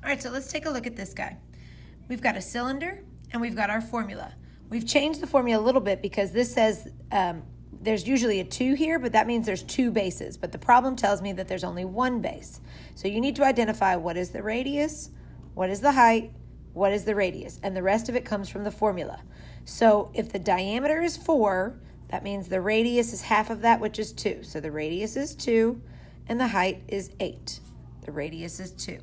All right, so let's take a look at this guy. We've got a cylinder and we've got our formula. We've changed the formula a little bit because this says there's usually a 2 here, but that means there's 2 bases. But the problem tells me that there's only 1 base. So you need to identify what is the radius, what is the height, what is the radius, and the rest of it comes from the formula. So if the diameter is 4, that means the radius is half of that, which is 2. So the radius is 2 and the height is 8. The radius is 2.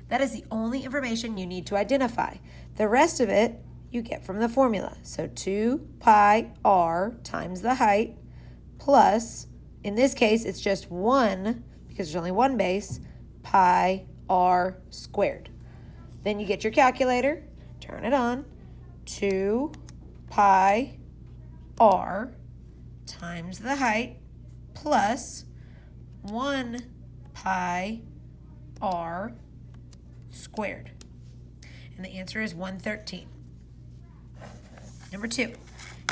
That is the only information you need to identify. The rest of it you get from the formula. So 2 pi r times the height plus, in this case, it's just 1, because there's only 1 base, pi r squared. Then you get your calculator, turn it on, 2 pi r times the height plus 1 pi r squared. And the answer is 113. Number 2,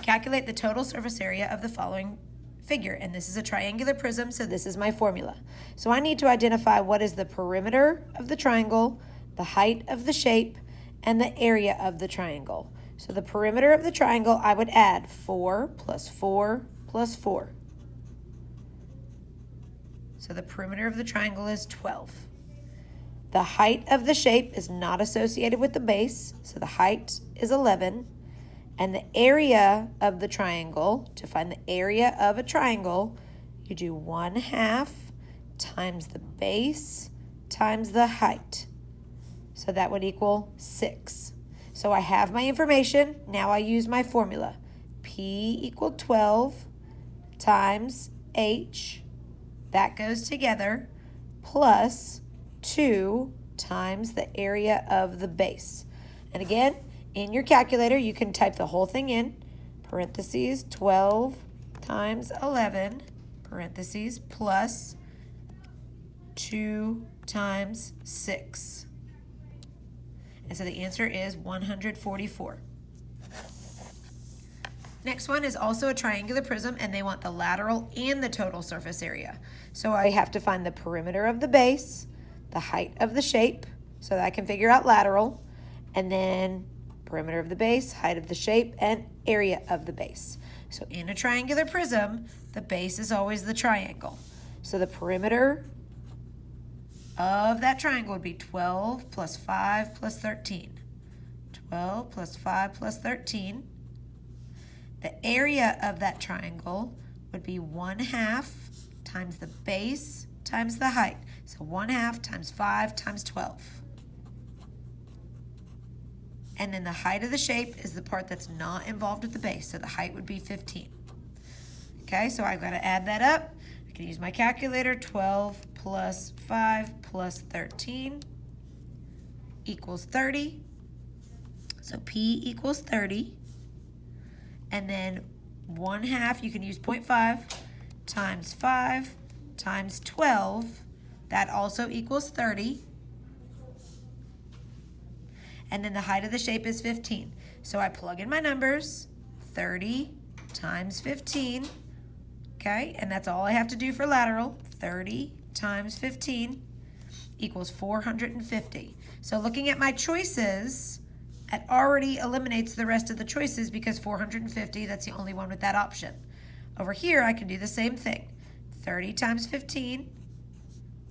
calculate the total surface area of the following figure. And this is a triangular prism, so this is my formula. So I need to identify what is the perimeter of the triangle, the height of the shape, and the area of the triangle. So the perimeter of the triangle, I would add 4 plus 4 plus 4. So the perimeter of the triangle is 12. The height of the shape is not associated with the base, so the height is 11. And the area of the triangle, to find the area of a triangle, you do 1/2 times the base times the height. So that would equal 6. So I have my information. Now I use my formula. P equal 12 times H, that goes together, plus 2 times the area of the base. And again, in your calculator, you can type the whole thing in, parentheses 12 times 11, parentheses, plus 2 times 6. And so the answer is 144. Next one is also a triangular prism, and they want the lateral and the total surface area. So I have to find the perimeter of the base, the height of the shape, so that I can figure out lateral, and then perimeter of the base, height of the shape, and area of the base. So in a triangular prism, the base is always the triangle. So the perimeter of that triangle would be 12 plus 5 plus 13. 12 plus 5 plus 13. The area of that triangle would be 1/2 times the base times the height. So 1/2 times 5 times 12. And then the height of the shape is the part that's not involved with the base. So the height would be 15. Okay, so I've got to add that up. I can use my calculator. 12 plus 5 plus 13 equals 30. So P equals 30. And then 1/2, you can use 0.5 times 5 times 12. That also equals 30. And then the height of the shape is 15. So I plug in my numbers, 30 times 15, okay? And that's all I have to do for lateral. 30 times 15 equals 450. So looking at my choices, it already eliminates the rest of the choices because 450, that's the only one with that option. Over here, I can do the same thing. 30 times 15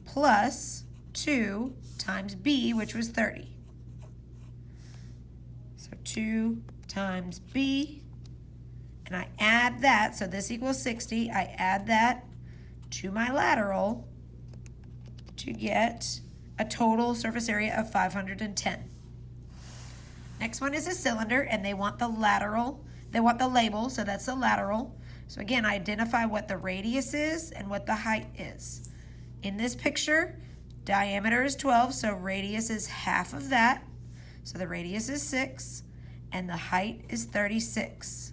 plus 2 times B, which was 30. So 2 times B, and I add that, so this equals 60. I add that to my lateral to get a total surface area of 510. Next one is a cylinder, and they want the lateral. They want the label, so that's the lateral. So again, I identify what the radius is and what the height is. In this picture, diameter is 12, so radius is half of that. So the radius is 6, and the height is 36.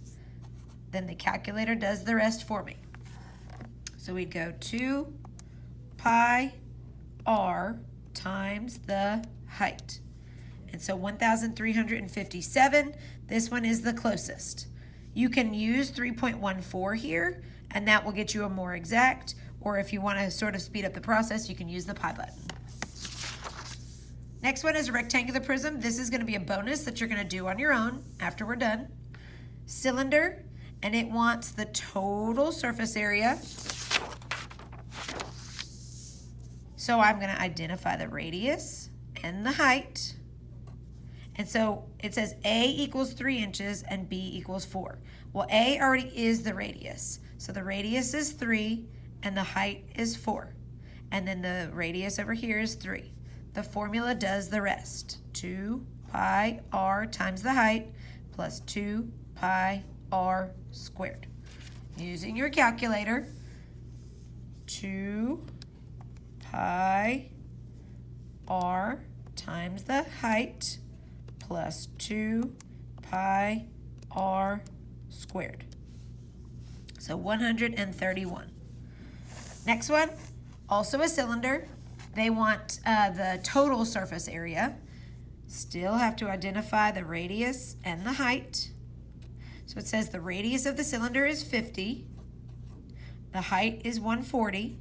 Then the calculator does the rest for me. So we'd go 2 pi r times the height. And so 1,357, this one is the closest. You can use 3.14 here, and that will get you a more exact, or if you want to sort of speed up the process, you can use the pi button. Next one is a rectangular prism. This is going to be a bonus that you're going to do on your own after we're done. Cylinder, and it wants the total surface area. So I'm going to identify the radius and the height. And so it says A equals 3 inches and B equals 4. Well, A already is the radius. So the radius is 3 and the height is 4. And then the radius over here is 3. The formula does the rest. 2 pi r times the height plus 2 pi r squared. Using your calculator, 2 pi r times the height plus 2 pi r squared. So 131. Next one, also a cylinder. They want the total surface area. Still have to identify the radius and the height. So it says the radius of the cylinder is 50. The height is 140.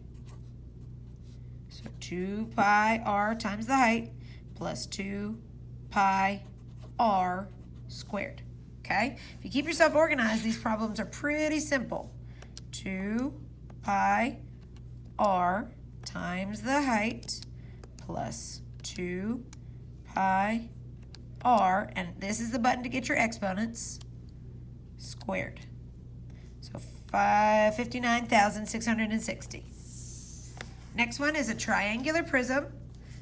So 2 pi r times the height plus 2 pi r squared. Okay? If you keep yourself organized, these problems are pretty simple. 2 pi r times the height plus 2 pi r, and this is the button to get your exponents, squared. So 59,660. Next one is a triangular prism.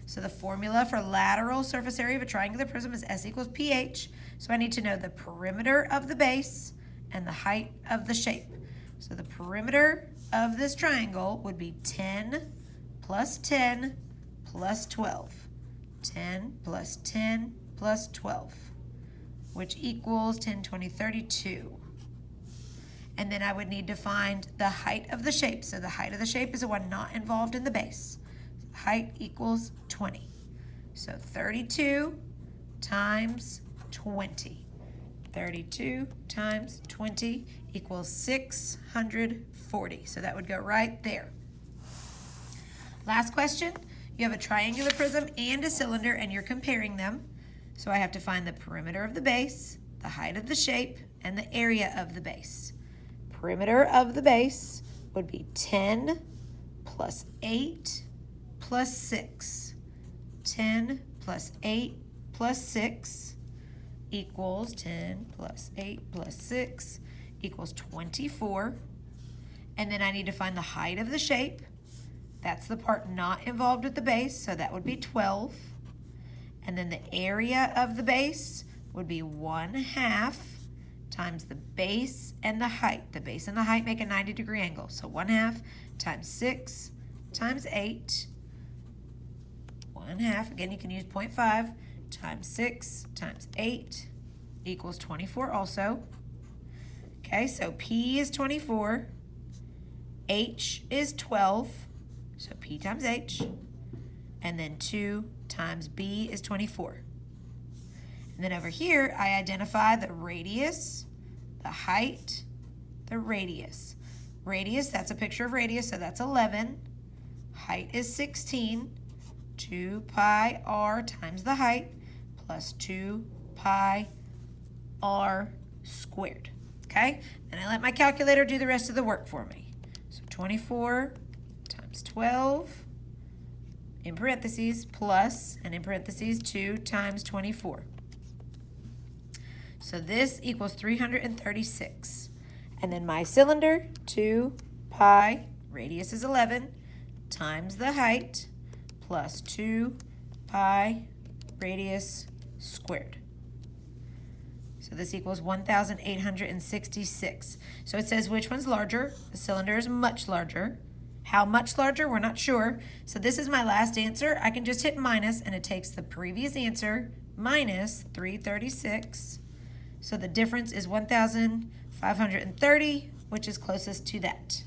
So the formula for lateral surface area of a triangular prism is S equals PH. So I need to know the perimeter of the base and the height of the shape. So the perimeter of this triangle would be 10 plus 10 plus 12. 10 plus 10 plus 12, which equals 10, 20, 32. And then I would need to find the height of the shape. So the height of the shape is the one not involved in the base. Height equals 20. So 32 times 20. 32 times 20 equals 640. So that would go right there. Last question. You have a triangular prism and a cylinder and you're comparing them. So I have to find the perimeter of the base, the height of the shape, and the area of the base. Perimeter of the base would be 10 plus 8 plus 6. 10 plus 8 plus 6 equals 10 plus 8 plus 6 equals 24. And then I need to find the height of the shape. That's the part not involved with the base, so that would be 12. And then the area of the base would be 1/2 times the base and the height. The base and the height make a 90-degree angle. So 1/2 times 6 times 8. 1/2, again you can use 0.5, times 6 times 8 equals 24 also. Okay, so P is 24, H is 12, so P times H, and then 2 times B is 24. And then over here, I identify the radius, the height, the radius. Radius, that's a picture of radius, so that's 11. Height is 16. 2 pi r times the height plus 2 pi r squared. Okay? And I let my calculator do the rest of the work for me. So 24 times 12 in parentheses plus, and in parentheses, 2 times 24. So this equals 336. And then my cylinder, 2 pi, radius is 11, times the height, plus 2 pi, radius squared. So this equals 1,866. So it says which one's larger? The cylinder is much larger. How much larger? We're not sure. So this is my last answer. I can just hit minus, and it takes the previous answer minus 336. So the difference is 1,530, which is closest to that.